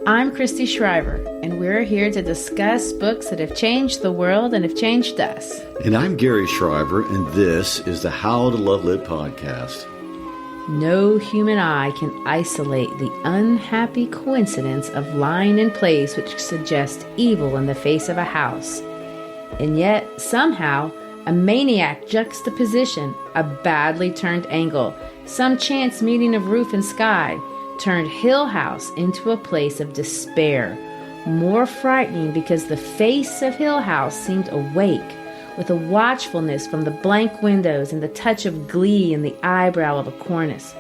I'm Christy Shriver, and we're here to discuss books that have changed the world and have changed us. And I'm Gary Shriver, and this is the How to Love Lit podcast. No human eye can isolate the unhappy coincidence of line and place which suggest evil in the face of a house. And yet, somehow, a maniac juxtaposition, a badly turned angle, some chance meeting of roof and sky, turned Hill House into a place of despair, more frightening because the face of Hill House seemed awake, with a watchfulness from the blank windows and the touch of glee in the eyebrow of a cornice.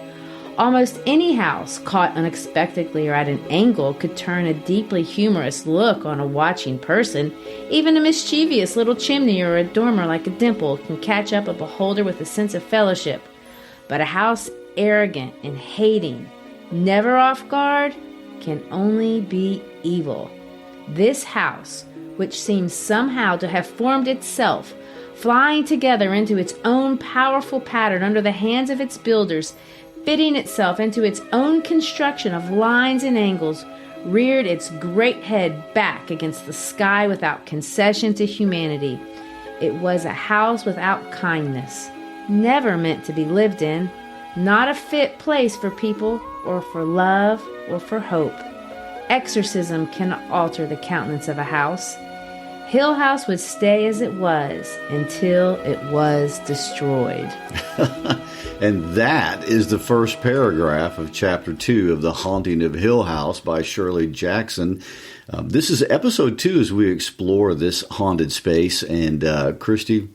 Almost any house caught unexpectedly or at an angle could turn a deeply humorous look on a watching person. Even a mischievous little chimney or a dormer like a dimple can catch up a beholder with a sense of fellowship. But a house arrogant and hating, never off guard, can only be evil. This house, which seems somehow to have formed itself, flying together into its own powerful pattern under the hands of its builders, fitting itself into its own construction of lines and angles, reared its great head back against the sky without concession to humanity. It was a house without kindness, never meant to be lived in, not a fit place for people or for love or for hope. Exorcism cannot alter the countenance of a house. Hill House would stay as it was until it was destroyed. And that is the first paragraph of Chapter 2 of The Haunting of Hill House by Shirley Jackson. This is episode 2 as we explore this haunted space. And Christy,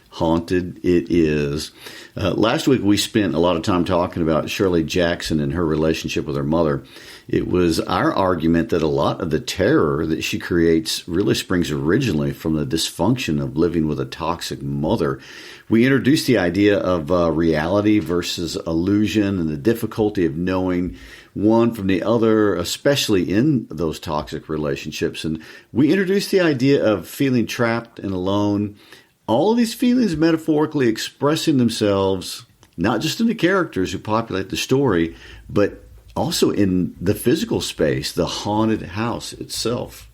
haunted it is. Last week we spent a lot of time talking about Shirley Jackson and her relationship with her mother. It was our argument that a lot of the terror that she creates really springs originally from the dysfunction of living with a toxic mother. We introduced the idea of reality versus illusion and the difficulty of knowing one from the other, especially in those toxic relationships. And we introduced the idea of feeling trapped and alone. All of these feelings metaphorically expressing themselves not just in the characters who populate the story, but also in the physical space, the haunted house itself.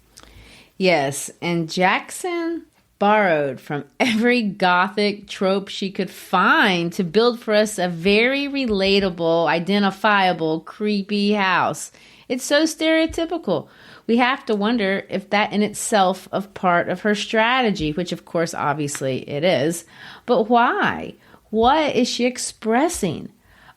Yes, and Jackson borrowed from every Gothic trope she could find to build for us a very relatable, identifiable, creepy house. It's so stereotypical. We have to wonder if that in itself is part of her strategy, which of course, obviously it is. But why? What is she expressing?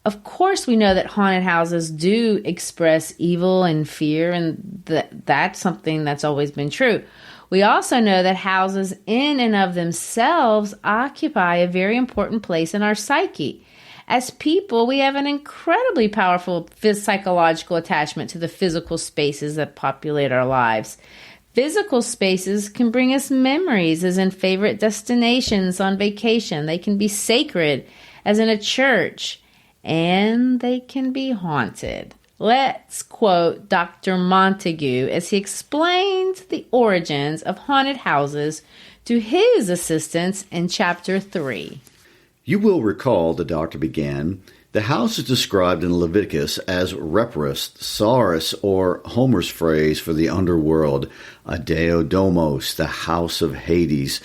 Of course, we know that haunted houses do express evil and fear, and that's something that's always been true. We also know that houses in and of themselves occupy a very important place in our psyche. As people, we have an incredibly powerful psychological attachment to the physical spaces that populate our lives. Physical spaces can bring us memories, as in favorite destinations on vacation. They can be sacred, as in a church. And they can be haunted. Let's quote Dr. Montague as he explains the origins of haunted houses to his assistants in Chapter 3. You will recall, the doctor began, the house is described in Leviticus as Repris, Saurus, or Homer's phrase for the underworld, Adeodomos, the house of Hades.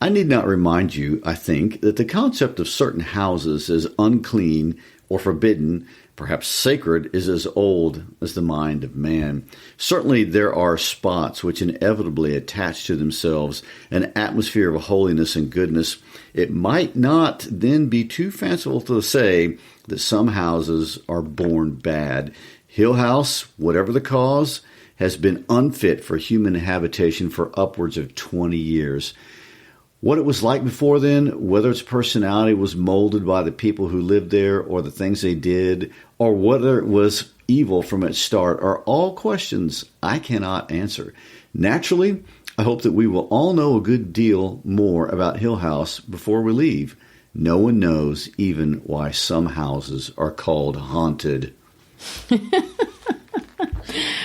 I need not remind you, I think, that the concept of certain houses as unclean or forbidden, perhaps sacred, is as old as the mind of man. Certainly there are spots which inevitably attach to themselves an atmosphere of holiness and goodness. It might not then be too fanciful to say that some houses are born bad. Hill House, whatever the cause, has been unfit for human habitation for upwards of 20 years. What it was like before then, whether its personality was molded by the people who lived there or the things they did, or whether it was evil from its start, are all questions I cannot answer. Naturally, I hope that we will all know a good deal more about Hill House before we leave. No one knows even why some houses are called haunted.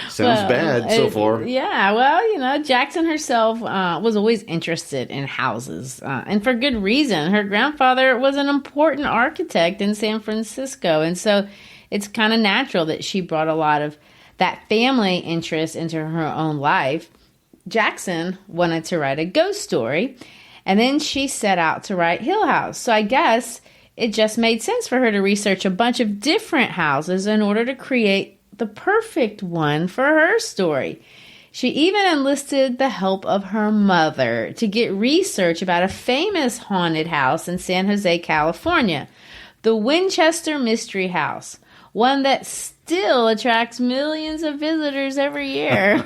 Sounds bad so far. Yeah, well, Jackson herself was always interested in houses, and for good reason. Her grandfather was an important architect in San Francisco, and so it's kind of natural that she brought a lot of that family interest into her own life, Jackson wanted to write a ghost story, and then she set out to write Hill House. So I guess it just made sense for her to research a bunch of different houses in order to create the perfect one for her story. She even enlisted the help of her mother to get research about a famous haunted house in San Jose, California, the Winchester Mystery House, one that still attracts millions of visitors every year.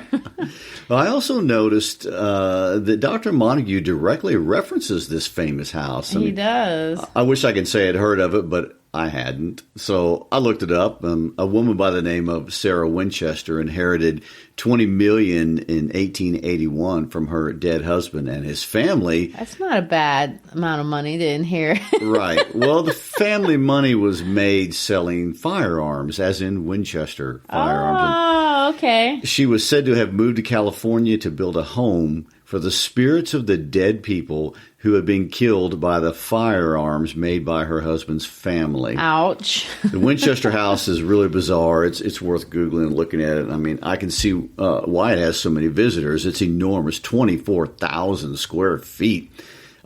Well, I also noticed that Dr. Montague directly references this famous house. He does. I wish I could say I'd heard of it, but I hadn't. So I looked it up. A woman by the name of Sarah Winchester inherited $20 million in 1881 from her dead husband and his family. That's not a bad amount of money to inherit. Right. Well, the family money was made selling firearms, as in Winchester firearms. Oh, okay. She was said to have moved to California to build a home for the spirits of the dead people who had been killed by the firearms made by her husband's family. Ouch. The Winchester house is really bizarre. It's worth Googling and looking at it. I mean, I can see why it has so many visitors. It's enormous, 24,000 square feet,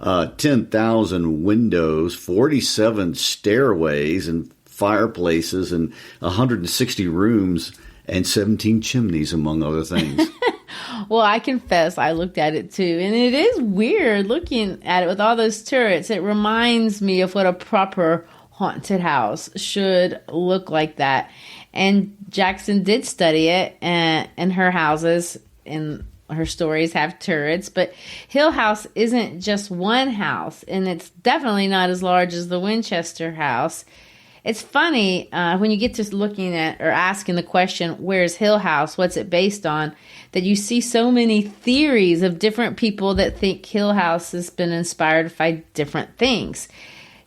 10,000 windows, 47 stairways and fireplaces, and 160 rooms, and 17 chimneys, among other things. Well, I confess I looked at it too, and it is weird looking at it with all those turrets. It reminds me of what a proper haunted house should look like that. And Jackson did study it, and her houses and her stories have turrets. But Hill House isn't just one house, and it's definitely not as large as the Winchester house. It's funny when you get to looking at or asking the question, where's Hill House? What's it based on? That you see so many theories of different people that think Hill House has been inspired by different things.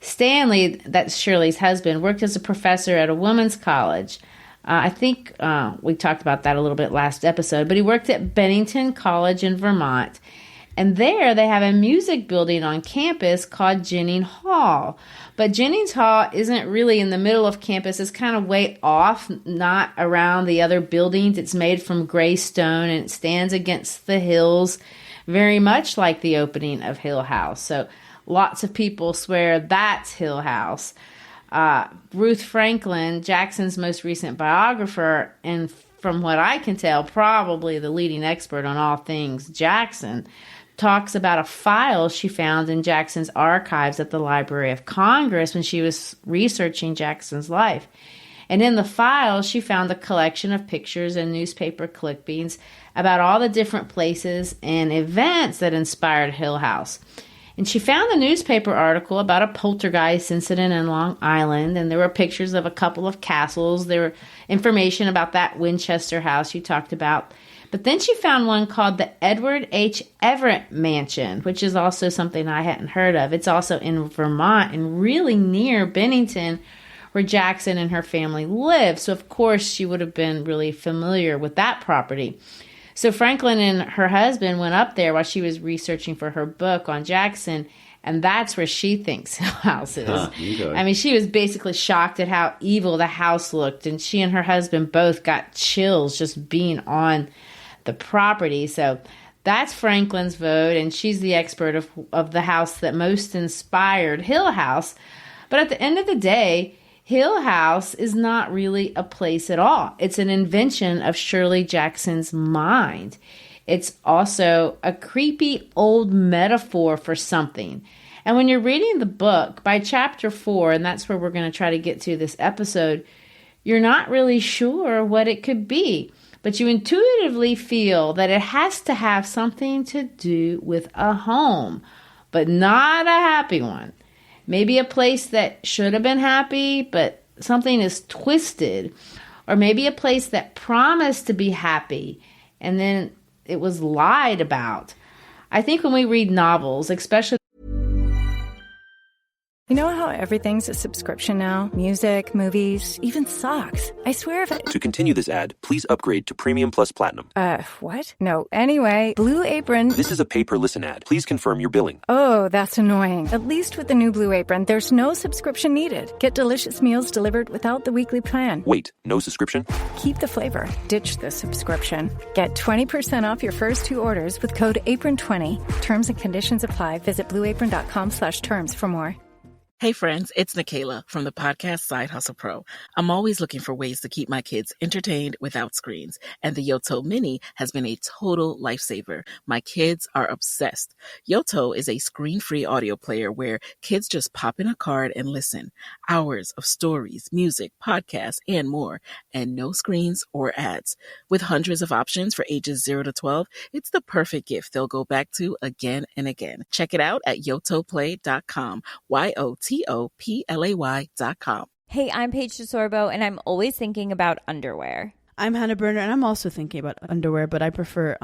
Stanley, that's Shirley's husband, worked as a professor at a women's college. I think we talked about that a little bit last episode, but he worked at Bennington College in Vermont. And there they have a music building on campus called Jennings Hall. But Jennings Hall isn't really in the middle of campus. It's kind of way off, not around the other buildings. It's made from gray stone, and it stands against the hills, very much like the opening of Hill House. So lots of people swear that's Hill House. Ruth Franklin, Jackson's most recent biographer, and from what I can tell, probably the leading expert on all things Jackson, talks about a file she found in Jackson's archives at the Library of Congress when she was researching Jackson's life. And in the file, she found a collection of pictures and newspaper clippings about all the different places and events that inspired Hill House. And she found a newspaper article about a poltergeist incident in Long Island, and there were pictures of a couple of castles. There were information about that Winchester house you talked about. But then she found one called the Edward H. Everett Mansion, which is also something I hadn't heard of. It's also in Vermont and really near Bennington, where Jackson and her family live. So, of course, she would have been really familiar with that property. So Franklin and her husband went up there while she was researching for her book on Jackson, and that's where she thinks Hill House is. Okay. I mean, she was basically shocked at how evil the house looked, and she and her husband both got chills just being on the property. So that's Franklin's vote, and she's the expert of the house that most inspired Hill House. But at the end of the day, Hill House is not really a place at all. It's an invention of Shirley Jackson's mind. It's also a creepy old metaphor for something. And when you're reading the book, by chapter 4, and that's where we're going to try to get to this episode, you're not really sure what it could be. But you intuitively feel that it has to have something to do with a home, but not a happy one. Maybe a place that should have been happy, but something is twisted. Or maybe a place that promised to be happy, and then it was lied about. I think when we read novels, especially... You know how everything's a subscription now? Music, movies, even socks. I swear if I... To continue this ad, please upgrade to Premium Plus Platinum. What? No. Anyway, Blue Apron... This is a pay-per-listen ad. Please confirm your billing. Oh, that's annoying. At least with the new Blue Apron, there's no subscription needed. Get delicious meals delivered without the weekly plan. Wait, no subscription? Keep the flavor. Ditch the subscription. Get 20% off your first 2 orders with code APRON20. Terms and conditions apply. Visit blueapron.com/terms for more. Hey friends, it's Nikayla from the podcast Side Hustle Pro. I'm always looking for ways to keep my kids entertained without screens, and the Yoto Mini has been a total lifesaver. My kids are obsessed. Yoto is a screen-free audio player where kids just pop in a card and listen. Hours of stories, music, podcasts, and more, and no screens or ads. With hundreds of options for ages 0 to 12, it's the perfect gift they'll go back to again and again. Check it out at yotoplay.com. YOTOPLAY.com. Hey, I'm Paige DeSorbo, and I'm always thinking about underwear. I'm Hannah Berner, and I'm also thinking about underwear, but I prefer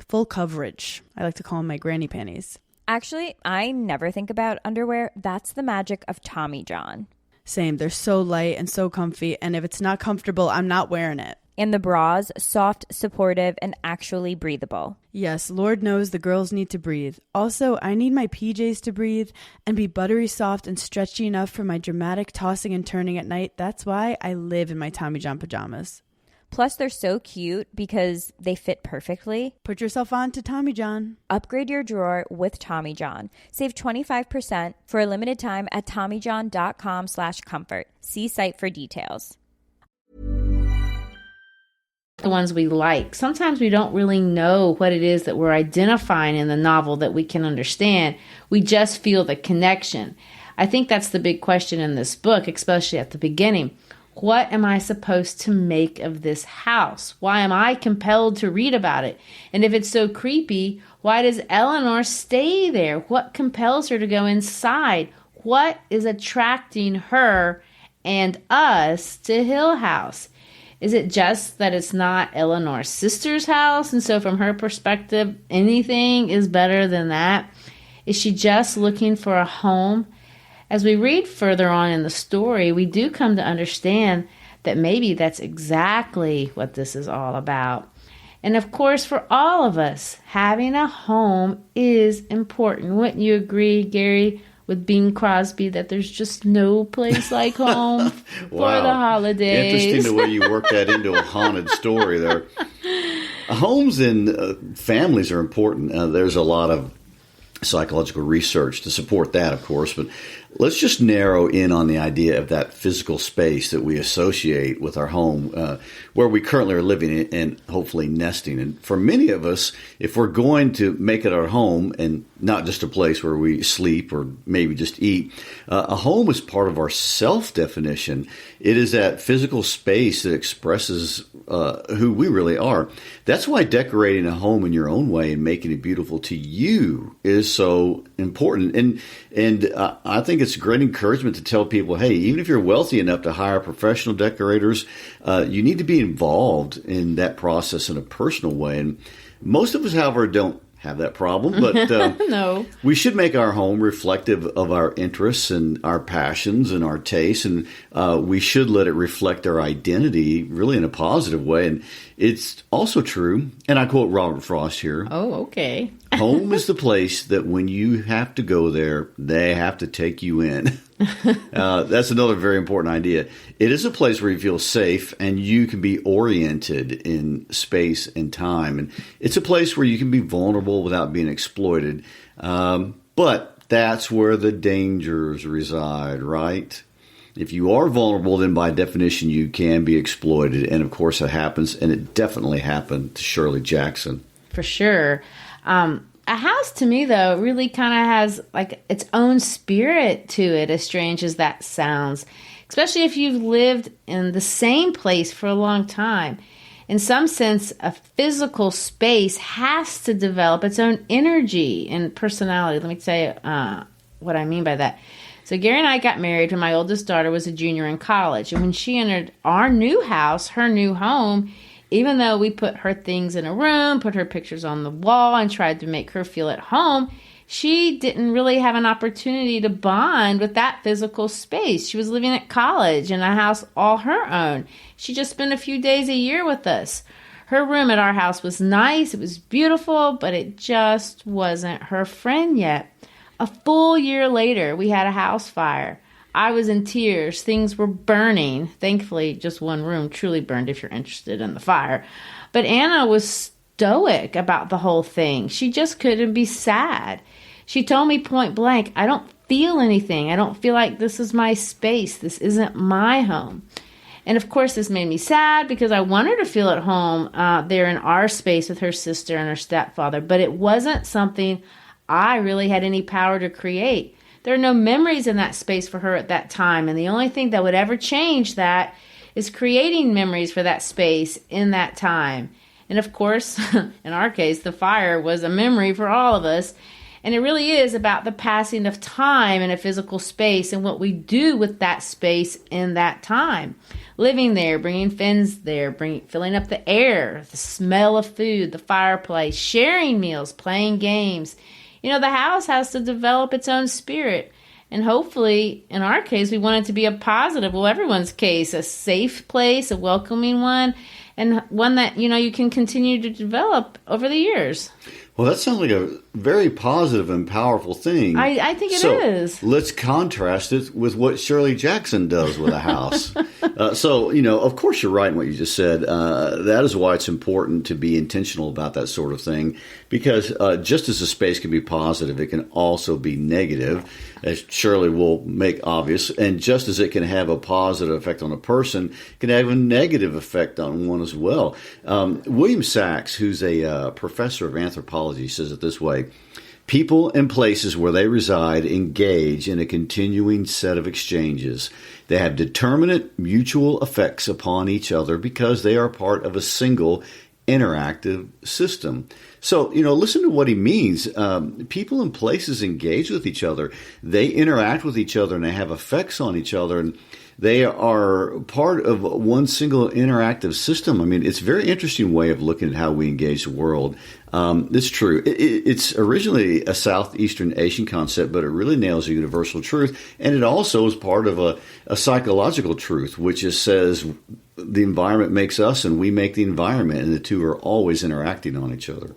full coverage. I like to call them my granny panties. Actually, I never think about underwear. That's the magic of Tommy John. Same. They're so light and so comfy, and if it's not comfortable, I'm not wearing it. And the bras, soft, supportive, and actually breathable. Yes, Lord knows the girls need to breathe. Also, I need my PJs to breathe and be buttery soft and stretchy enough for my dramatic tossing and turning at night. That's why I live in my Tommy John pajamas. Plus, they're so cute because they fit perfectly. Put yourself on to Tommy John. Upgrade your drawer with Tommy John. Save 25% for a limited time at TommyJohn.com/comfort. See site for details. The ones we like. Sometimes we don't really know what it is that we're identifying in the novel that we can understand. We just feel the connection. I think that's the big question in this book, especially at the beginning. What am I supposed to make of this house? Why am I compelled to read about it? And if it's so creepy, why does Eleanor stay there? What compels her to go inside? What is attracting her and us to Hill House? Is it just that it's not Eleanor's sister's house, and so from her perspective, anything is better than that? Is she just looking for a home? As we read further on in the story, we do come to understand that maybe that's exactly what this is all about. And of course, for all of us, having a home is important. Wouldn't you agree, Gary, with Bing Crosby, that there's just no place like home for the holidays? Interesting the way you work that into a haunted story there. Homes and families are important. There's a lot of psychological research to support that, of course, but let's just narrow in on the idea of that physical space that we associate with our home, where we currently are living and hopefully nesting. And for many of us, if we're going to make it our home and not just a place where we sleep or maybe just eat, a home is part of our self-definition. It is that physical space that expresses who we really are. That's why decorating a home in your own way and making it beautiful to you is so important. And I think it's a great encouragement to tell people, hey, even if you're wealthy enough to hire professional decorators, you need to be involved in that process in a personal way. And most of us, however, don't have that problem, but no. We should make our home reflective of our interests and our passions and our tastes, and we should let it reflect our identity really in a positive way. And it's also true, and I quote Robert Frost here. Oh, okay. Home is the place that when you have to go there, they have to take you in. That's another very important idea. It is a place where you feel safe and you can be oriented in space and time. And it's a place where you can be vulnerable without being exploited. But that's where the dangers reside, right? If you are vulnerable, then by definition, you can be exploited. And of course, it happens. And it definitely happened to Shirley Jackson. For sure. A house to me, though, really kind of has like its own spirit to it, as strange as that sounds, especially if you've lived in the same place for a long time. In some sense, a physical space has to develop its own energy and personality. Let me tell you what I mean by that. So Gary and I got married when my oldest daughter was a junior in college. And when she entered our new house, her new home, even though we put her things in a room, put her pictures on the wall, and tried to make her feel at home, she didn't really have an opportunity to bond with that physical space. She was living at college in a house all her own. She just spent a few days a year with us. Her room at our house was nice, it was beautiful, but it just wasn't her friend yet. A full year later, we had a house fire. I was in tears. Things were burning. Thankfully, just one room truly burned if you're interested in the fire. But Anna was stoic about the whole thing. She just couldn't be sad. She told me point blank, I don't feel anything. I don't feel like this is my space. This isn't my home. And of course, this made me sad because I want her to feel at home there in our space with her sister and her stepfather. But it wasn't something I really had any power to create. There are no memories in that space for her at that time. And the only thing that would ever change that is creating memories for that space in that time. And of course, in our case, the fire was a memory for all of us. And it really is about the passing of time in a physical space and what we do with that space in that time. Living there, bringing friends there, filling up the air, the smell of food, the fireplace, sharing meals, playing games. You know, the house has to develop its own spirit. And hopefully, in our case, we want it to be a positive, well, everyone's case, a safe place, a welcoming one, and one that, you know, you can continue to develop over the years. Well, that sounds like a very positive and powerful thing. I think it is. Let's contrast it with what Shirley Jackson does with a house. Of course you're right in what you just said. That is why it's important to be intentional about that sort of thing, because just as a space can be positive, it can also be negative, as Shirley will make obvious. And just as it can have a positive effect on a person, it can have a negative effect on one as well. William Sachs, who's a professor of anthropology, says it this way: people and places where they reside engage in a continuing set of exchanges. They have determinate mutual effects upon each other because they are part of a single interactive system. So, listen to what he means. People and places engage with each other. They interact with each other and they have effects on each other. And they are part of one single interactive system. I mean, it's a very interesting way of looking at how we engage the world. It's true. It's originally a Southeastern Asian concept, but it really nails a universal truth. And it also is part of a psychological truth, which says the environment makes us and we make the environment, and the two are always interacting on each other.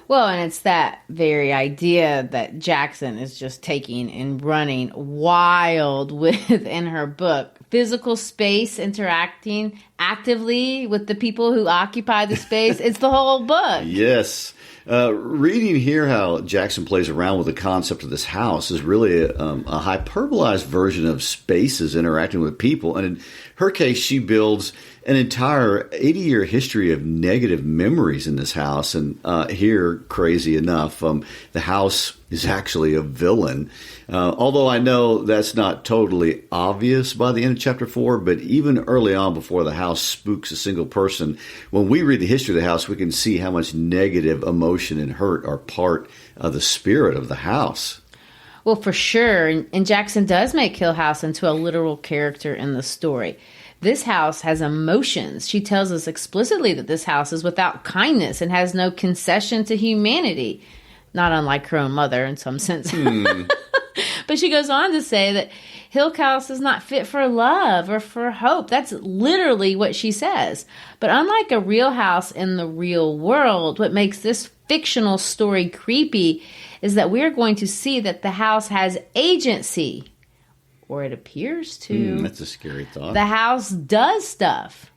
Well, and it's that very idea that Jackson is just taking and running wild with in her book. Physical space interacting actively with the people who occupy the space. It's the whole book. Yes. Reading here how Jackson plays around with the concept of this house is really a hyperbolized version of spaces interacting with people. And in her case, she builds an entire 80-year history of negative memories in this house. And here, crazy enough, the house is actually a villain. Although I know that's not totally obvious by the end of chapter 4, but even early on before the house spooks a single person, when we read the history of the house, we can see how much negative emotion and hurt are part of the spirit of the house. Well, for sure. And Jackson does make Hill House into a literal character in the story. This house has emotions. She tells us explicitly that this house is without kindness and has no concession to humanity. Not unlike her own mother in some sense. But she goes on to say that Hill House is not fit for love or for hope. That's literally what she says. But unlike a real house in the real world, what makes this fictional story creepy is that we're going to see that the house has agency. Or it appears to. That's a scary thought. The house does stuff.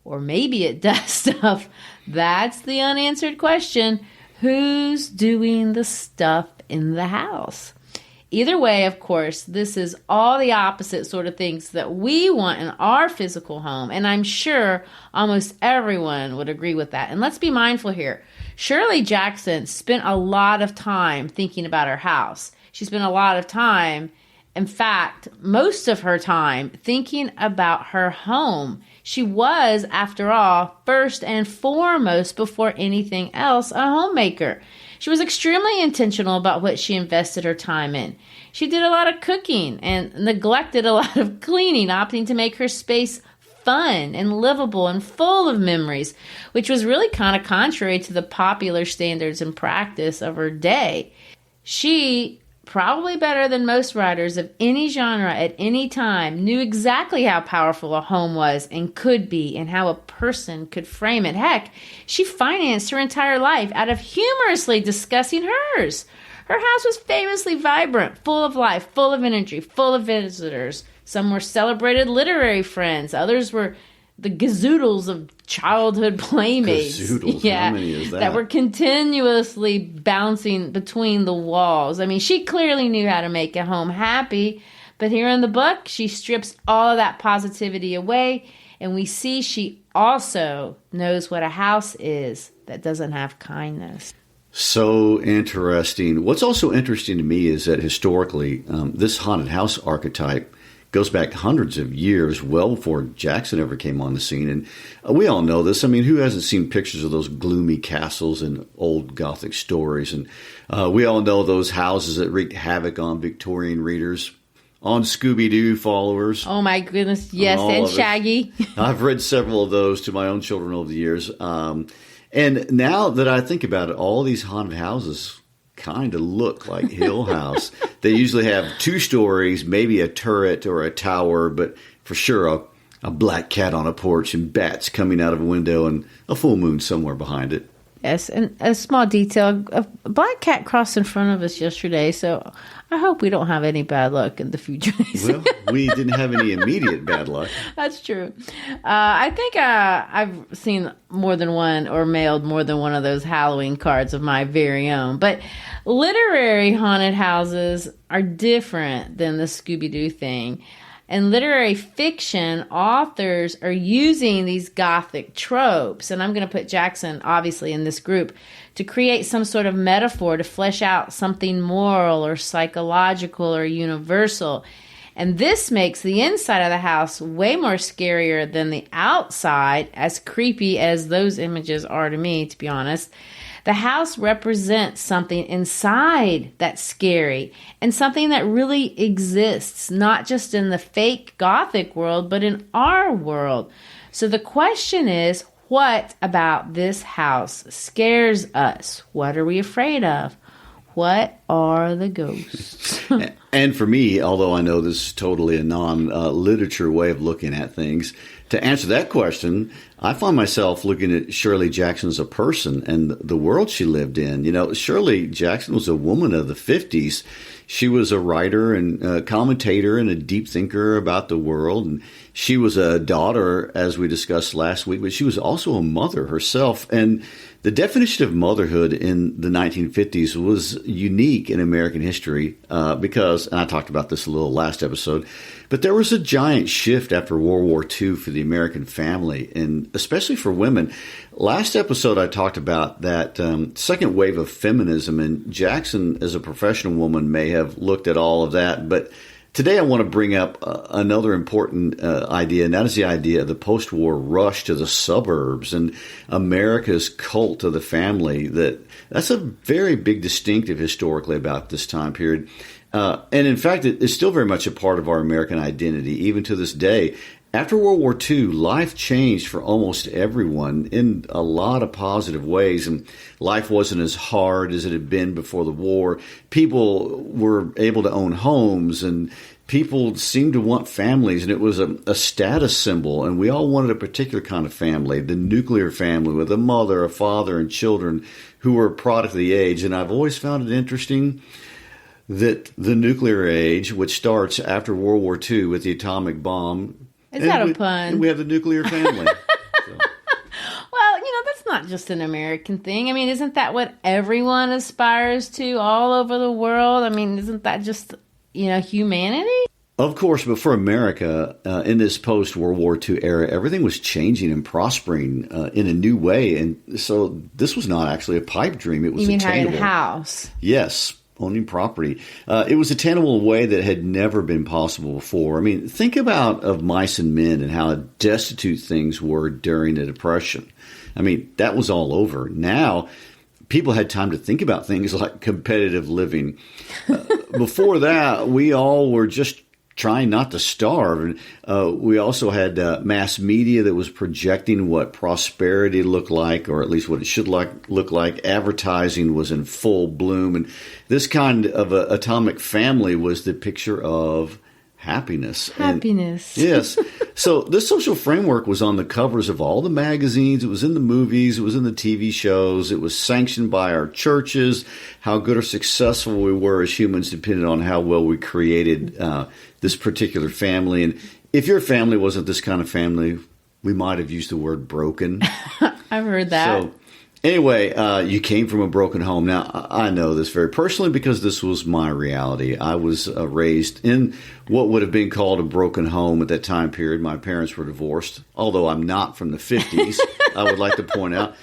Or maybe it does stuff. That's the unanswered question. Who's doing the stuff in the house? Either way, of course, this is all the opposite sort of things that we want in our physical home. And I'm sure almost everyone would agree with that. And let's be mindful here. Shirley Jackson spent a lot of time thinking about her house. She spent a lot of time, in fact, most of her time, thinking about her home. She was, after all, first and foremost, before anything else, a homemaker. She was extremely intentional about what she invested her time in. She did a lot of cooking and neglected a lot of cleaning, opting to make her space fun and livable and full of memories, which was really kind of contrary to the popular standards and practice of her day. She, probably better than most writers of any genre at any time, knew exactly how powerful a home was and could be and how a person could frame it. Heck, she financed her entire life out of humorously discussing hers. Her house was famously vibrant, full of life, full of energy, full of visitors. Some were celebrated literary friends. Others were the gazoodles of childhood playmates. Gazoodles? Yeah, How many is that? That were continuously bouncing between the walls. I mean, she clearly knew how to make a home happy, but here in the book, she strips all of that positivity away, and we see she also knows what a house is that doesn't have kindness. So interesting. What's also interesting to me is that historically, this haunted house archetype goes back hundreds of years, well before Jackson ever came on the scene. And we all know this. I mean, who hasn't seen pictures of those gloomy castles in old Gothic stories? And we all know those houses that wreaked havoc on Victorian readers, on Scooby-Doo followers. Oh, my goodness. Yes, and Shaggy. I've read several of those to my own children over the years. And now that I think about it, all these haunted houses kind of look like Hill House. They usually have 2 stories, maybe a turret or a tower, but for sure a black cat on a porch and bats coming out of a window and a full moon somewhere behind it. Yes, and a small detail, a black cat crossed in front of us yesterday, so I hope we don't have any bad luck in the future days. Well, we didn't have any immediate bad luck. That's true. I think I've seen more than one or mailed more than one of those Halloween cards of my very own. But literary haunted houses are different than the Scooby-Doo thing. In literary fiction, authors are using these Gothic tropes, and I'm going to put Jackson, obviously, in this group, to create some sort of metaphor to flesh out something moral or psychological or universal. And this makes the inside of the house way more scarier than the outside, as creepy as those images are to me, to be honest. The house represents something inside that's scary and something that really exists, not just in the fake Gothic world, but in our world. So the question is, what about this house scares us? What are we afraid of? What are the ghosts? And for me, although I know this is totally a non-literature way of looking at things, to answer that question, I find myself looking at Shirley Jackson as a person and the world she lived in. You know, Shirley Jackson was a woman of the 50s. She was a writer and a commentator and a deep thinker about the world. And she was a daughter, as we discussed last week, but she was also a mother herself. And the definition of motherhood in the 1950s was unique in American history because, and I talked about this a little last episode, but there was a giant shift after World War II for the American family, and especially for women. Last episode, I talked about that second wave of feminism, and Jackson, as a professional woman, may have looked at all of that. But today I want to bring up another important idea, and that is the idea of the post-war rush to the suburbs and America's cult of the family. That's a very big distinctive historically about this time period. And in fact, it's still very much a part of our American identity, even to this day. After World War II, life changed for almost everyone in a lot of positive ways, and life wasn't as hard as it had been before the war. People were able to own homes, and people seemed to want families, and it was a status symbol, and we all wanted a particular kind of family, the nuclear family with a mother, a father, and children who were a product of the age. And I've always found it interesting that the nuclear age, which starts after World War II with the atomic bomb. Is that a pun? And we have the nuclear family. So. Well, that's not just an American thing. I mean, isn't that what everyone aspires to all over the world? I mean, isn't that just, humanity? Of course, but for America, in this post-World War II era, everything was changing and prospering in a new way. And so this was not actually a pipe dream. It was attainable. You mean having a house? Yes. Owning property. It was attainable in a way that had never been possible before. I mean, think about Of Mice and Men and how destitute things were during the Depression. I mean, that was all over. Now, people had time to think about things like competitive living. Before that, we all were just trying not to starve. We also had mass media that was projecting what prosperity looked like, or at least what it should look like. Advertising was in full bloom. And this kind of atomic family was the picture of happiness. Happiness. And, yes. So this social framework was on the covers of all the magazines. It was in the movies. It was in the TV shows. It was sanctioned by our churches. How good or successful we were as humans depended on how well we created this particular family. And if your family wasn't this kind of family, we might have used the word broken. I've heard that. So anyway, you came from a broken home. Now, I know this very personally because this was my reality. I was raised in what would have been called a broken home at that time period. My parents were divorced, although I'm not from the 50s, I would like to point out.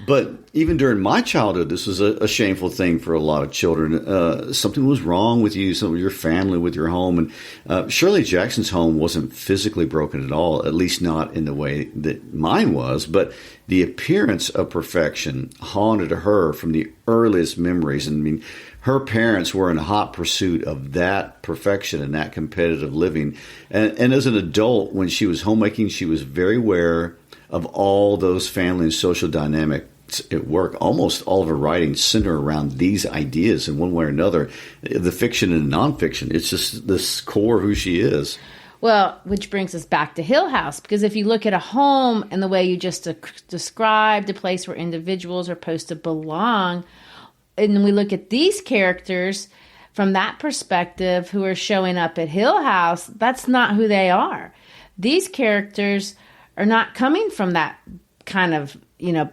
But even during my childhood, this was a shameful thing for a lot of children. Something was wrong with you, some of your family, with your home. And Shirley Jackson's home wasn't physically broken at all, at least not in the way that mine was. But the appearance of perfection haunted her from the earliest memories. And I mean, her parents were in hot pursuit of that perfection and that competitive living. And as an adult, when she was homemaking, she was very aware of all those family and social dynamics at work. Almost all of her writing center around these ideas in one way or another, the fiction and nonfiction. It's just this core of who she is. Well, which brings us back to Hill House, because if you look at a home and the way you just described, a place where individuals are supposed to belong, and then we look at these characters from that perspective who are showing up at Hill House, that's not who they are. These characters are not coming from that kind of,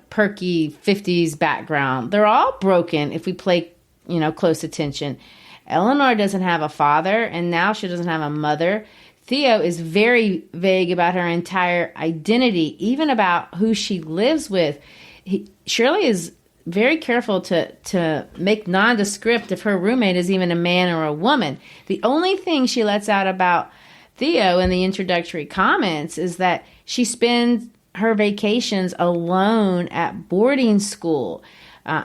perky 50s background. They're all broken if we play, close attention. Eleanor doesn't have a father, and now she doesn't have a mother. Theo is very vague about her entire identity, even about who she lives with. Shirley is very careful to make nondescript if her roommate is even a man or a woman. The only thing she lets out about Theo in the introductory comments is that she spends her vacations alone at boarding school.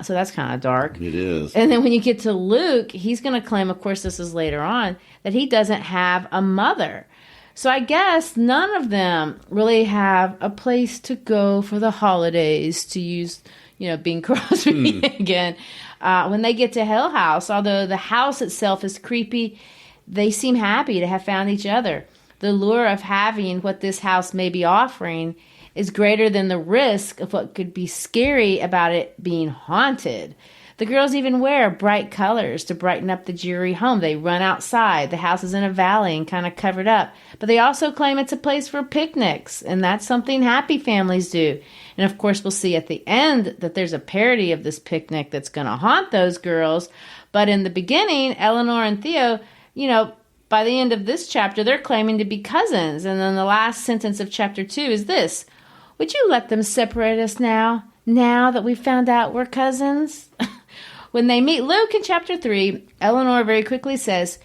So that's kind of dark. It is. And then when you get to Luke, he's going to claim, of course this is later on, that he doesn't have a mother. So I guess none of them really have a place to go for the holidays, to use, Bing Crosby again. When they get to Hill House, although the house itself is creepy, they seem happy to have found each other. The lure of having what this house may be offering is greater than the risk of what could be scary about it being haunted. The girls even wear bright colors to brighten up the dreary home. They run outside. The house is in a valley and kind of covered up. But they also claim it's a place for picnics, and that's something happy families do. And of course, we'll see at the end that there's a parody of this picnic that's going to haunt those girls. But in the beginning, Eleanor and Theo, by the end of this chapter, they're claiming to be cousins. And then the last sentence of chapter 2 is this: would you let them separate us now that we've found out we're cousins? When they meet Luke in chapter 3, Eleanor very quickly says,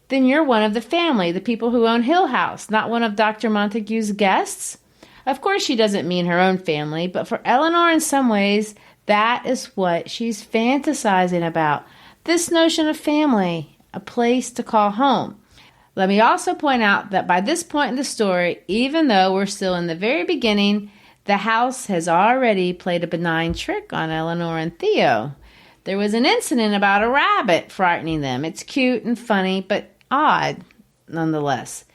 then you're one of the family, the people who own Hill House, not one of Dr. Montague's guests. Of course, she doesn't mean her own family, but for Eleanor, in some ways, that is what she's fantasizing about. This notion of family, a place to call home. Let me also point out that by this point in the story, even though we're still in the very beginning, the house has already played a benign trick on Eleanor and Theo. There was an incident about a rabbit frightening them. It's cute and funny, but odd nonetheless.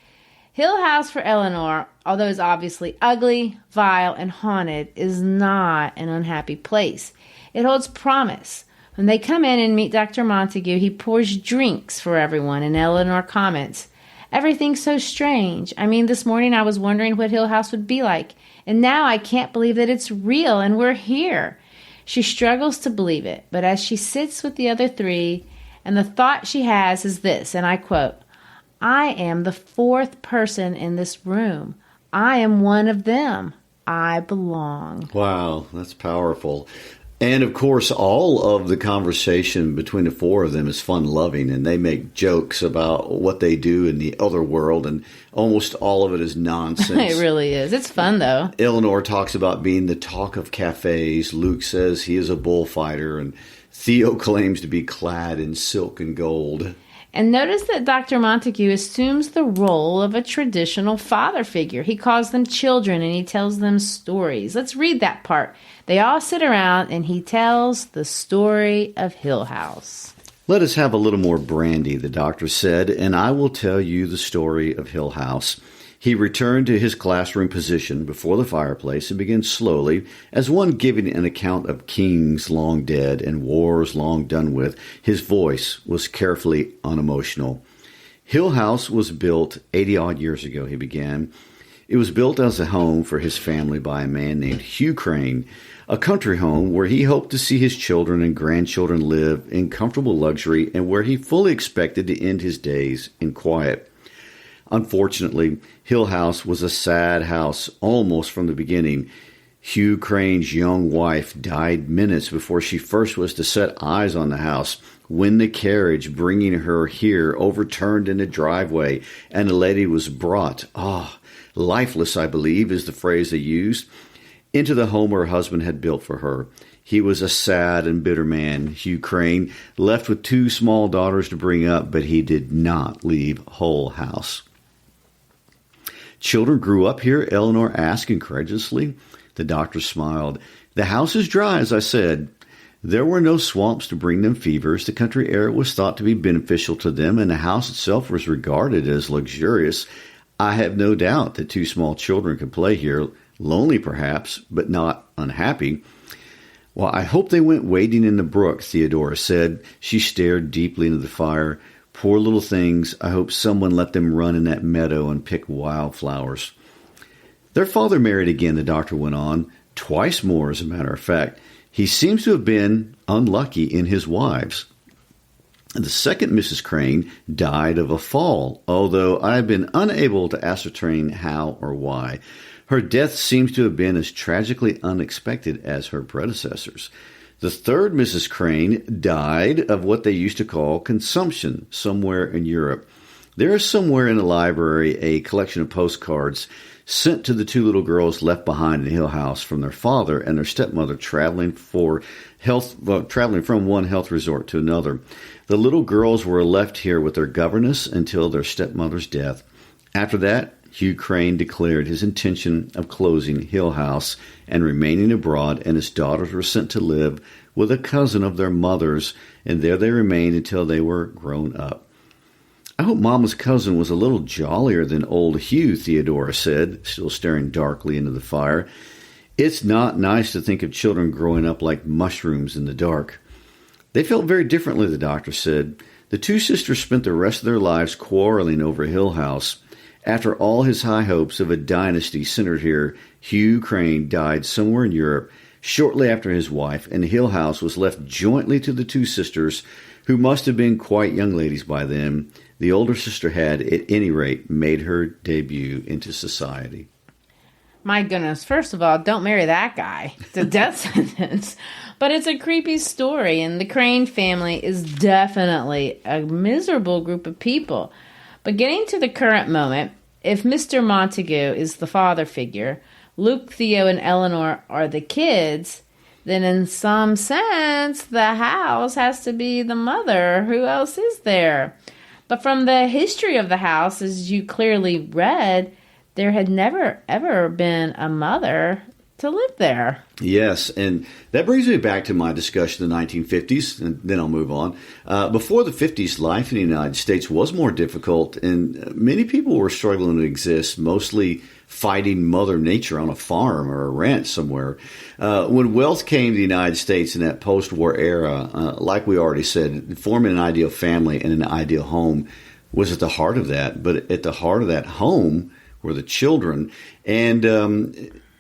Hill House for Eleanor, although it's obviously ugly, vile, and haunted, is not an unhappy place. It holds promise. When they come in and meet Dr. Montague, he pours drinks for everyone, and Eleanor comments, everything's so strange. I mean, this morning I was wondering what Hill House would be like, and now I can't believe that it's real and we're here. She struggles to believe it, but as she sits with the other three, and the thought she has is this, and I quote, I am the fourth person in this room. I am one of them. I belong. Wow, that's powerful. And of course, all of the conversation between the four of them is fun-loving, and they make jokes about what they do in the other world, and almost all of it is nonsense. It really is. It's fun, though. Eleanor talks about being the talk of cafes. Luke says he is a bullfighter, and Theo claims to be clad in silk and gold. And notice that Dr. Montague assumes the role of a traditional father figure. He calls them children and he tells them stories. Let's read that part. They all sit around and he tells the story of Hill House. Let us have a little more brandy, the doctor said, and I will tell you the story of Hill House. He returned to his classroom position before the fireplace and began slowly, as one giving an account of kings long dead and wars long done with. His voice was carefully unemotional. Hill House was built 80-odd years ago, he began. It was built as a home for his family by a man named Hugh Crane, a country home where he hoped to see his children and grandchildren live in comfortable luxury and where he fully expected to end his days in quiet. Unfortunately, Hill House was a sad house almost from the beginning. Hugh Crane's young wife died minutes before she first was to set eyes on the house, when the carriage bringing her here overturned in the driveway, and the lady was brought, lifeless, I believe is the phrase they used, into the home her husband had built for her. He was a sad and bitter man, Hugh Crane, left with 2 small daughters to bring up, but he did not leave Hull House. Children grew up here? Eleanor asked incredulously. The doctor smiled. The house is dry, as I said. There were no swamps to bring them fevers. The country air was thought to be beneficial to them, and the house itself was regarded as luxurious. I have no doubt that 2 small children could play here, lonely perhaps, but not unhappy. Well, I hope they went wading in the brook, Theodora said. She stared deeply into the fire. Poor little things. I hope someone let them run in that meadow and pick wildflowers. Their father married again, the doctor went on. Twice more, as a matter of fact. He seems to have been unlucky in his wives. The second Mrs. Crane died of a fall, although I have been unable to ascertain how or why. Her death seems to have been as tragically unexpected as her predecessors. The third Mrs. Crane died of what they used to call consumption somewhere in Europe. There is somewhere in the library a collection of postcards sent to the 2 little girls left behind in Hill House from their father and their stepmother traveling from one health resort to another. The little girls were left here with their governess until their stepmother's death. After that, Hugh Crane declared his intention of closing Hill House and remaining abroad, and his daughters were sent to live with a cousin of their mother's, and there they remained until they were grown up. I hope Mama's cousin was a little jollier than old Hugh, Theodora said, still staring darkly into the fire. It's not nice to think of children growing up like mushrooms in the dark. They felt very differently, the doctor said. The 2 sisters spent the rest of their lives quarreling over Hill House. After all his high hopes of a dynasty centered here, Hugh Crane died somewhere in Europe shortly after his wife, and Hill House was left jointly to the 2 sisters, who must have been quite young ladies by then. The older sister had, at any rate, made her debut into society. My goodness, first of all, don't marry that guy. It's a death sentence. But it's a creepy story, and the Crane family is definitely a miserable group of people. But getting to the current moment, if Mr. Montague is the father figure, Luke, Theo, and Eleanor are the kids, then in some sense, the house has to be the mother. Who else is there? But from the history of the house, as you clearly read, there had never, ever been a mother to live there. Yes, and that brings me back to my discussion of the 1950s, and then I'll move on. Before the 50s, life in the United States was more difficult, and many people were struggling to exist, mostly fighting Mother Nature on a farm or a ranch somewhere. When wealth came to the United States in that post-war era, like we already said, forming an ideal family and an ideal home was at the heart of that. But at the heart of that home were the children. And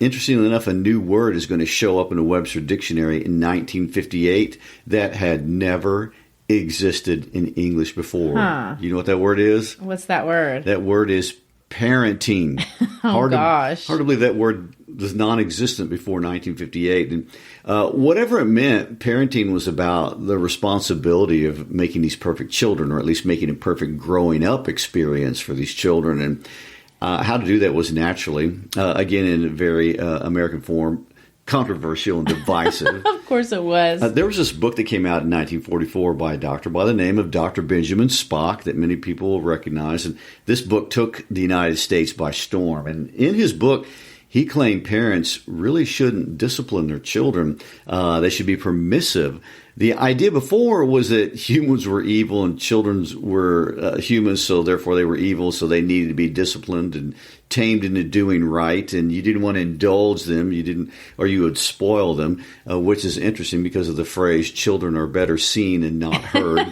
interestingly enough, a new word is going to show up in the Webster Dictionary in 1958 that had never existed in English before. You know what that word is? What's that word? That word is parenting. Gosh. Hard to believe that word was non-existent before 1958. And whatever it meant, parenting was about the responsibility of making these perfect children, or at least making a perfect growing up experience for these children. And how to do that was naturally, again, in a very American form, controversial and divisive. Of course it was. There was this book that came out in 1944 by a doctor by the name of Dr. Benjamin Spock that many people will recognize. And this book took the United States by storm. And in his book, he claimed parents really shouldn't discipline their children. They should be permissive. The idea before was that humans were evil and children were humans, so therefore they were evil, so they needed to be disciplined and tamed into doing right, and you didn't want to indulge them, you would spoil them, which is interesting because of the phrase, children are better seen and not heard.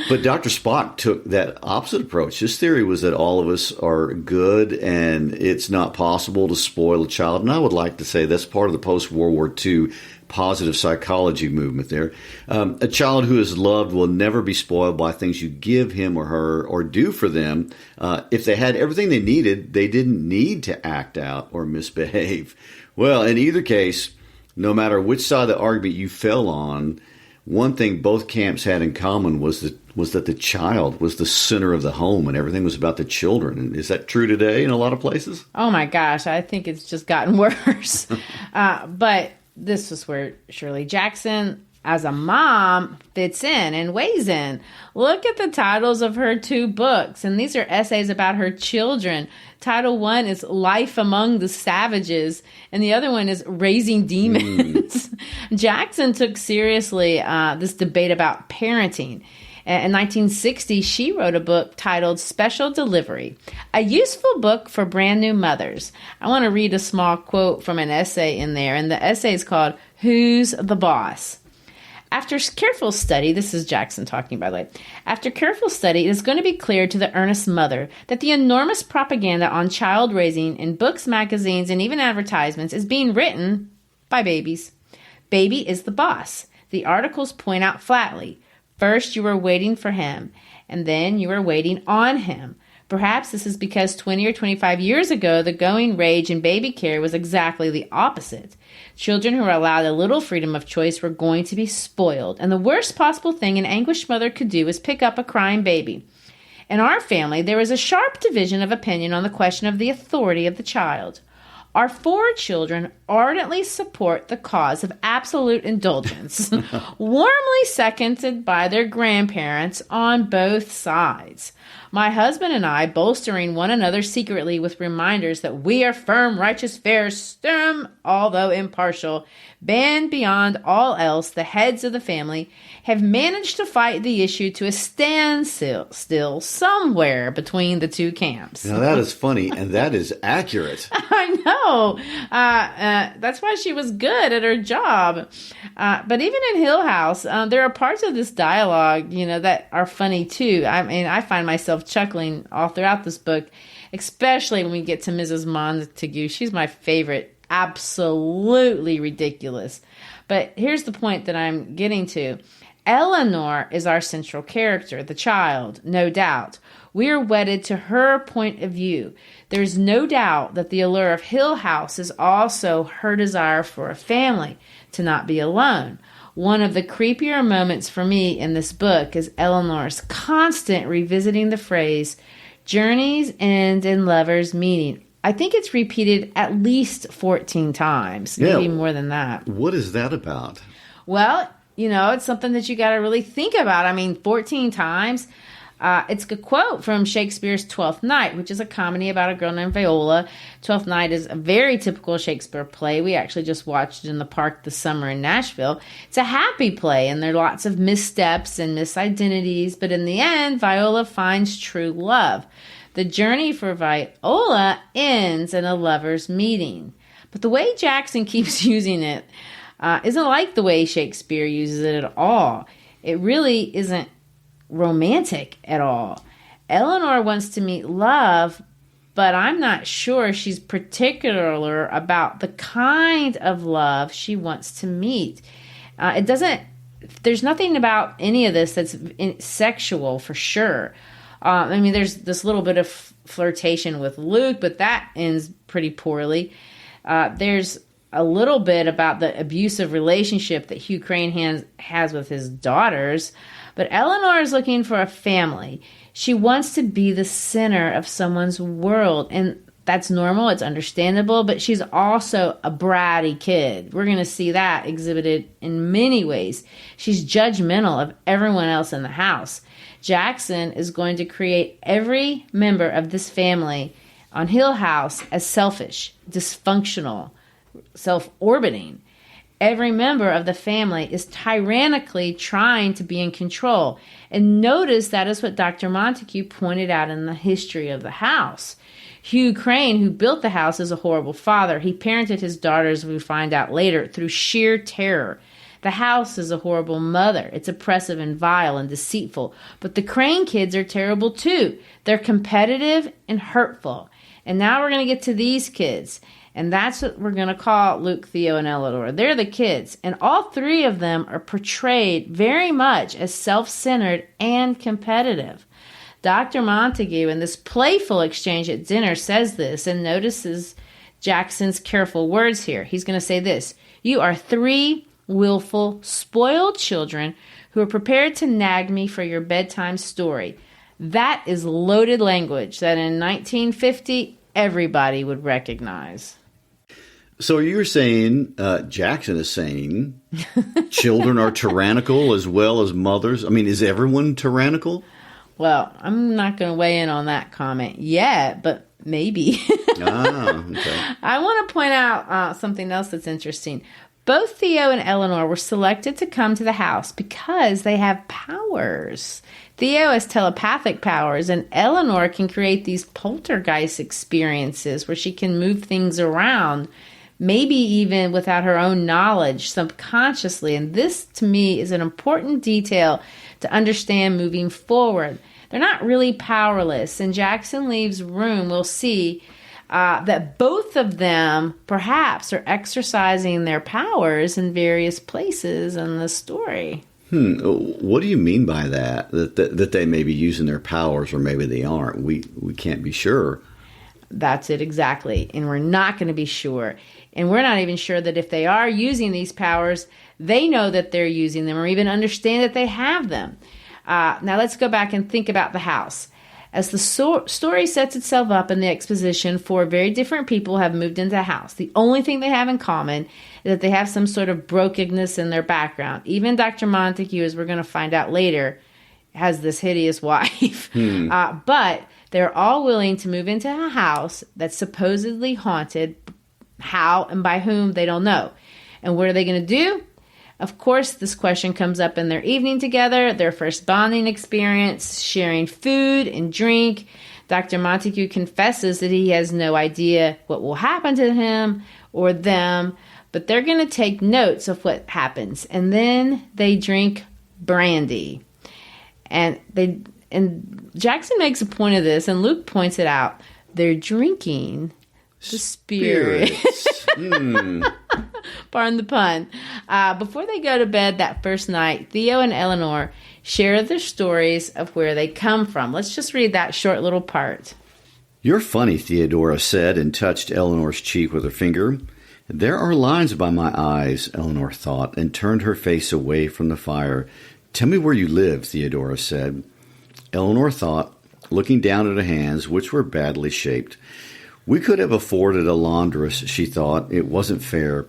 But Dr. Spock took that opposite approach. His theory was that all of us are good and it's not possible to spoil a child. And I would like to say that's part of the post-World War II positive psychology movement there. A child who is loved will never be spoiled by things you give him or her or do for them. If they had everything they needed, they didn't need to act out or misbehave. Well, in either case, no matter which side of the argument you fell on, one thing both camps had in common was that the child was the center of the home and everything was about the children. And is that true today in a lot of places? Oh my gosh, I think it's just gotten worse. But this was where Shirley Jackson, as a mom, fits in and weighs in. Look at the titles of her 2 books, and these are essays about her children. Title 1 is Life Among the Savages, and the other one is Raising Demons. Jackson took seriously this debate about parenting. In 1960, she wrote a book titled Special Delivery, a useful book for brand new mothers. I want to read a small quote from an essay in there, and the essay is called Who's the Boss? After careful study, this is Jackson talking, by the way. After careful study, it is going to be clear to the earnest mother that the enormous propaganda on child raising in books, magazines, and even advertisements is being written by babies. Baby is the boss. The articles point out flatly. First, you were waiting for him, and then you were waiting on him. Perhaps this is because 20 or 25 years ago, the going rage in baby care was exactly the opposite. Children who were allowed a little freedom of choice were going to be spoiled, and the worst possible thing an anguished mother could do was pick up a crying baby. In our family, there was a sharp division of opinion on the question of the authority of the child. Our 4 children ardently support the cause of absolute indulgence, warmly seconded by their grandparents on both sides. My husband and I, bolstering one another secretly with reminders that we are firm, righteous, fair, stern, although impartial, bend beyond all else, the heads of the family, have managed to fight the issue to a standstill somewhere between the 2 camps. Now that is funny, and that is accurate. I know. That's why she was good at her job. But even in Hill House, there are parts of this dialogue, that are funny too. I mean, I find myself chuckling all throughout this book, especially when we get to Mrs. Montague. She's my favorite. Absolutely ridiculous. But here's the point that I'm getting to. Eleanor is our central character, the child, no doubt. We are wedded to her point of view. There's no doubt that the allure of Hill House is also her desire for a family, to not be alone. One of the creepier moments for me in this book is Eleanor's constant revisiting the phrase, journeys end in lovers' meeting. I think it's repeated at least 14 times, maybe more than that. What is that about? Well, it's something that you got to really think about. I mean, 14 times. It's a quote from Shakespeare's Twelfth Night, which is a comedy about a girl named Viola. Twelfth Night is a very typical Shakespeare play. We actually just watched it in the park this summer in Nashville. It's a happy play, and there are lots of missteps and misidentities, but in the end, Viola finds true love. The journey for Viola ends in a lover's meeting. But the way Jackson keeps using it isn't like the way Shakespeare uses it at all. It really isn't romantic at all. Eleanor wants to meet love, but I'm not sure she's particular about the kind of love she wants to meet. There's nothing about any of this that's sexual for sure. There's this little bit of flirtation with Luke, but that ends pretty poorly. There's a little bit about the abusive relationship that Hugh Crane has with his daughters. But Eleanor is looking for a family. She wants to be the center of someone's world. And That's normal. It's understandable. But she's also a bratty kid. We're going to see that exhibited in many ways. She's judgmental of everyone else in the house. Jackson is going to create every member of this family on Hill House as selfish, dysfunctional, self-orbiting. Every member of the family is tyrannically trying to be in control. And notice that is what Dr. Montague pointed out in the history of the house. Hugh Crane, who built the house, is a horrible father. He parented his daughters, we find out later, through sheer terror. The house is a horrible mother. It's oppressive and vile and deceitful. But the Crane kids are terrible too. They're competitive and hurtful. And now we're going to get to these kids. And that's what we're going to call Luke, Theo, and Eleanor. They're the kids. And all three of them are portrayed very much as self-centered and competitive. Dr. Montague, in this playful exchange at dinner, says this and notices Jackson's careful words here. He's going to say this: "You are three willful, spoiled children who are prepared to nag me for your bedtime story." That is loaded language that in 1950 everybody would recognize. So you're saying, Jackson is saying, children are tyrannical as well as mothers? I mean, is everyone tyrannical? Well, I'm not going to weigh in on that comment yet, but maybe. Okay. I want to point out something else that's interesting. Both Theo and Eleanor were selected to come to the house because they have powers. Theo has telepathic powers, and Eleanor can create these poltergeist experiences where she can move things around, maybe even without her own knowledge, subconsciously. And this, to me, is an important detail to understand moving forward. They're not really powerless. And Jackson leaves room, we'll see that both of them perhaps are exercising their powers in various places in the story. What do you mean by that? That they may be using their powers or maybe they aren't? We can't be sure. That's it exactly. And we're not going to be sure. And we're not even sure that if they are using these powers, they know that they're using them or even understand that they have them. Now let's go back and think about the house. As the story sets itself up in the exposition, four very different people have moved into the house. The only thing they have in common is that they have some sort of brokenness in their background. Even Dr. Montague, as we're going to find out later, has this hideous wife. But they're all willing to move into a house that's supposedly haunted. How and by whom, they don't know. And what are they going to do? Of course, this question comes up in their evening together, their first bonding experience, sharing food and drink. Dr. Montague confesses that he has no idea what will happen to him or them, but they're going to take notes of what happens. And then they drink brandy. And Jackson makes a point of this, and Luke points it out. They're drinking the spirit. Pardon the pun. Before they go to bed that first night, Theo and Eleanor share their stories of where they come from. Let's just read that short little part. "You're funny," Theodora said and touched Eleanor's cheek with her finger. "There are lines by my eyes," Eleanor thought, and turned her face away from the fire. "Tell me where you live," Theodora said. Eleanor thought, looking down at her hands, which were badly shaped. "We could have afforded a laundress," she thought. "It wasn't fair.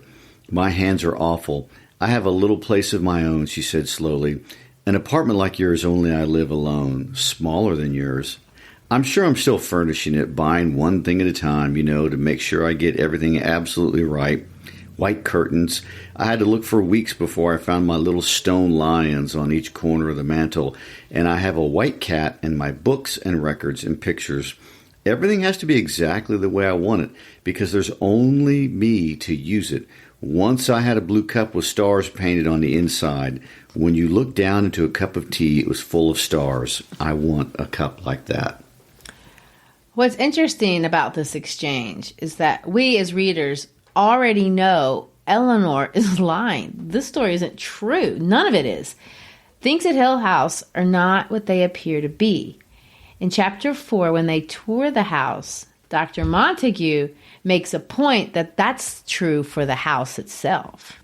My hands are awful. I have a little place of my own," she said slowly. "An apartment like yours, only I live alone. Smaller than yours. I'm sure I'm still furnishing it, buying one thing at a time, to make sure I get everything absolutely right. White curtains. I had to look for weeks before I found my little stone lions on each corner of the mantel. And I have a white cat and my books and records and pictures. Everything has to be exactly the way I want it, because there's only me to use it. Once I had a blue cup with stars painted on the inside. When you look down into a cup of tea, it was full of stars. I want a cup like that." What's interesting about this exchange is that we as readers already know Eleanor is lying. This story isn't true. None of it is. Things at Hill House are not what they appear to be. In Chapter 4, when they tour the house, Dr. Montague makes a point that that's true for the house itself.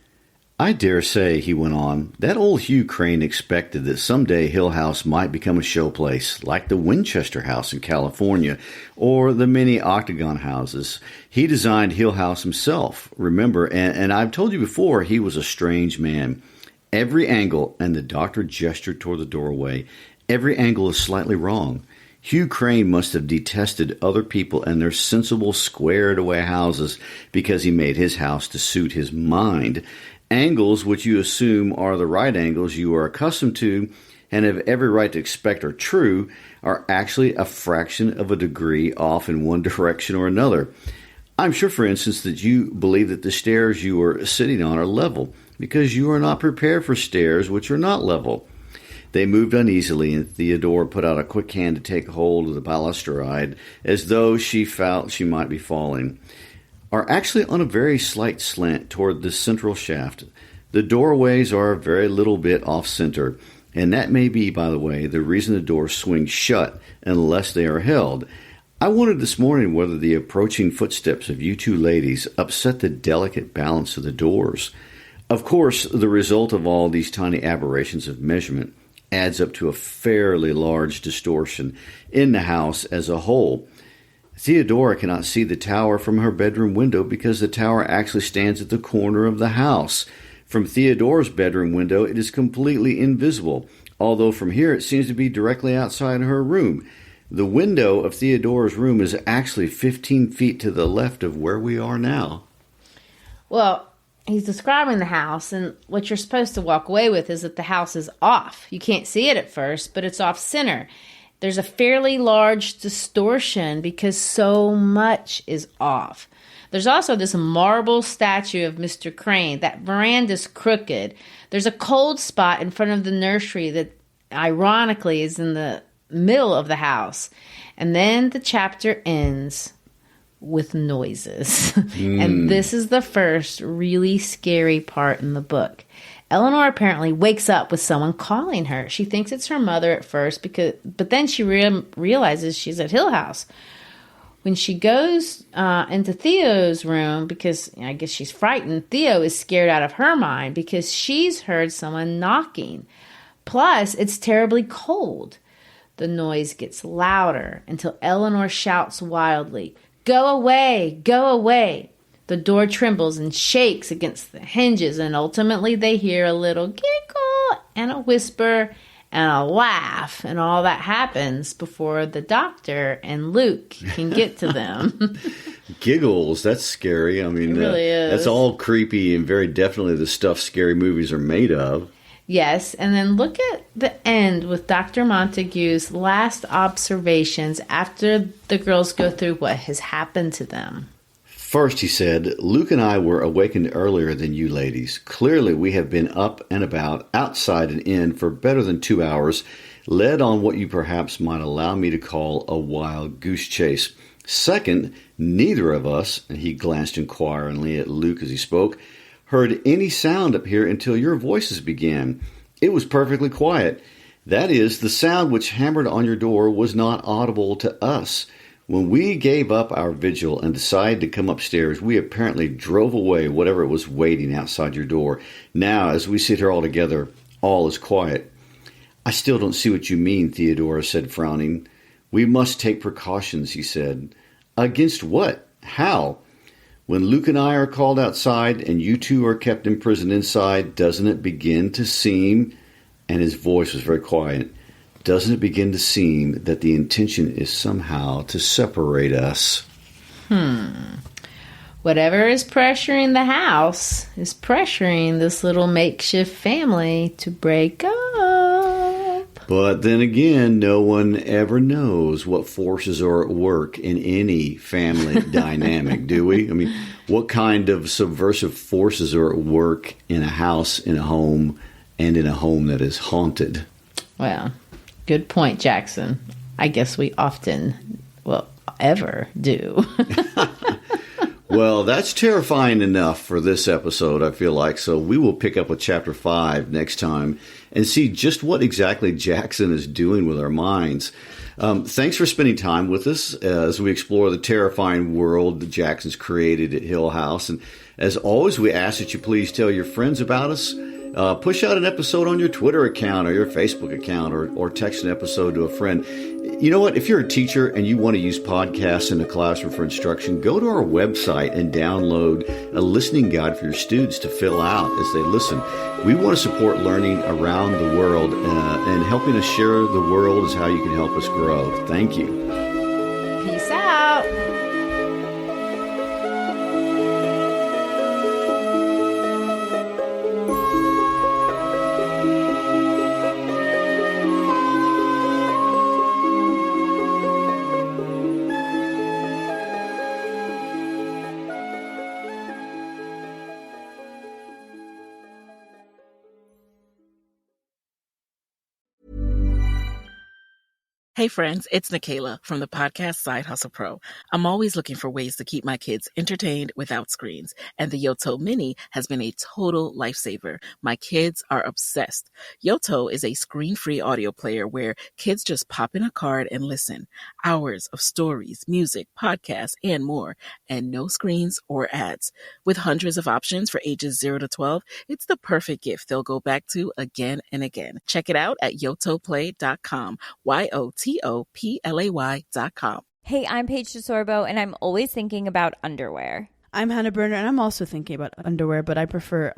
I dare say, he went on, that old Hugh Crane expected that someday Hill House might become a showplace, like the Winchester House in California, or the many Octagon houses. He designed Hill House himself, remember, and I've told you before, he was a strange man. Every angle, and the doctor gestured toward the doorway, every angle is slightly wrong. Hugh Crane must have detested other people and their sensible, squared-away houses because he made his house to suit his mind. Angles which you assume are the right angles you are accustomed to and have every right to expect are true are actually a fraction of a degree off in one direction or another. I'm sure, for instance, that you believe that the stairs you are sitting on are level because you are not prepared for stairs which are not level. They moved uneasily, and Theodora put out a quick hand to take hold of the balustrade as though she felt she might be falling. Are actually on a very slight slant toward the central shaft. The doorways are a very little bit off-center, and that may be, by the way, the reason the doors swing shut unless they are held. I wondered this morning whether the approaching footsteps of you two ladies upset the delicate balance of the doors. Of course, the result of all these tiny aberrations of measurement adds up to a fairly large distortion in the house as a whole. Theodora cannot see the tower from her bedroom window because the tower actually stands at the corner of the house. From Theodora's bedroom window, it is completely invisible, although from here it seems to be directly outside her room. The window of Theodora's room is actually 15 feet to the left of where we are now. Well, he's describing the house, and what you're supposed to walk away with is that the house is off. You can't see it at first, but it's off center. There's a fairly large distortion because so much is off. There's also this marble statue of Mr. Crane. That veranda's crooked. There's a cold spot in front of the nursery that ironically is in the middle of the house. And then the chapter ends with noises. And this is the first really scary part in the book. Eleanor apparently wakes up with someone calling her. She thinks it's her mother at first, but then she realizes she's at Hill House. When she goes into Theo's room, because I guess she's frightened, Theo is scared out of her mind because she's heard someone knocking. Plus, it's terribly cold. The noise gets louder until Eleanor shouts wildly, "Go away! Go away!" The door trembles and shakes against the hinges, and ultimately they hear a little giggle and a whisper and a laugh, and all that happens before the doctor and Luke can get to them. Giggles, that's scary. I mean, it really is. That's all creepy and very definitely the stuff scary movies are made of. Yes, and then look at the end with Dr. Montague's last observations after the girls go through what has happened to them. First, he said, Luke and I were awakened earlier than you ladies. Clearly, we have been up and about, outside and in, for better than 2 hours, led on what you perhaps might allow me to call a wild goose chase. Second, neither of us, and he glanced inquiringly at Luke as he spoke, heard any sound up here until your voices began. It was perfectly quiet. That is, the sound which hammered on your door was not audible to us. When we gave up our vigil and decided to come upstairs, we apparently drove away whatever was waiting outside your door. Now, as we sit here all together, all is quiet. I still don't see what you mean, Theodora said, frowning. We must take precautions, he said. Against what? How? When Luke and I are called outside and you two are kept imprisoned inside, doesn't it begin to seem, and his voice was very quiet, doesn't it begin to seem that the intention is somehow to separate us? Whatever is pressuring the house is pressuring this little makeshift family to break up. But then again, no one ever knows what forces are at work in any family dynamic, do we? I mean, what kind of subversive forces are at work in a house, in a home, and in a home that is haunted? Well, good point, Jackson. I guess we often, ever do. Well, that's terrifying enough for this episode, I feel like. So we will pick up with Chapter 5 next time and see just what exactly Jackson is doing with our minds. Thanks for spending time with us as we explore the terrifying world that Jackson's created at Hill House. And as always, we ask that you please tell your friends about us. Push out an episode on your Twitter account or your Facebook account, or text an episode to a friend. You know what? If you're a teacher and you want to use podcasts in the classroom for instruction, go to our website and download a listening guide for your students to fill out as they listen. We want to support learning around the world, and helping us share the world is how you can help us grow. Thank you. Peace out. Hey friends, it's Nikayla from the podcast Side Hustle Pro. I'm always looking for ways to keep my kids entertained without screens, and the Yoto Mini has been a total lifesaver. My kids are obsessed. Yoto is a screen-free audio player where kids just pop in a card and listen. Hours of stories, music, podcasts, and more, and no screens or ads. With hundreds of options for ages 0 to 12, it's the perfect gift they'll go back to again and again. Check it out at yotoplay.com. YOTOPLAY.com. Hey, I'm Paige DeSorbo, and I'm always thinking about underwear. I'm Hannah Berner, and I'm also thinking about underwear, but I prefer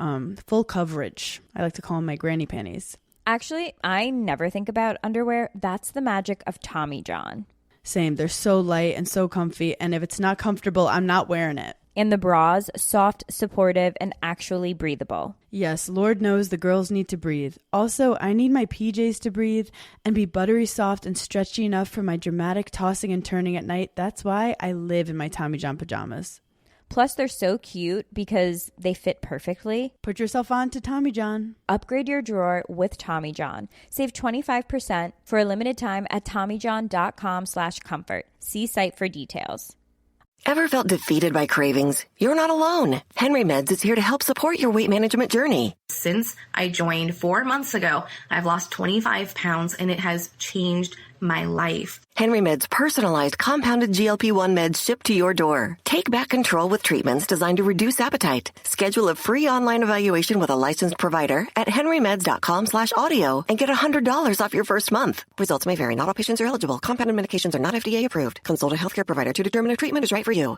full coverage. I like to call them my granny panties. Actually, I never think about underwear. That's the magic of Tommy John. Same. They're so light and so comfy, and if it's not comfortable, I'm not wearing it. And the bras, soft, supportive, and actually breathable. Yes, Lord knows the girls need to breathe. Also, I need my PJs to breathe and be buttery soft and stretchy enough for my dramatic tossing and turning at night. That's why I live in my Tommy John pajamas. Plus, they're so cute because they fit perfectly. Put yourself on to Tommy John. Upgrade your drawer with Tommy John. Save 25% for a limited time at TommyJohn.com/comfort. See site for details. Ever felt defeated by cravings? You're not alone. Henry Meds is here to help support your weight management journey. Since I joined 4 months ago, I've lost 25 pounds and it has changed my life. Henry Meds' personalized compounded GLP-1 meds shipped to your door. Take back control with treatments designed to reduce appetite. Schedule a free online evaluation with a licensed provider at henrymeds.com/audio and get $100 off your first month. Results may vary. Not all patients are eligible. Compounded medications are not FDA approved. Consult a healthcare provider to determine if treatment is right for you.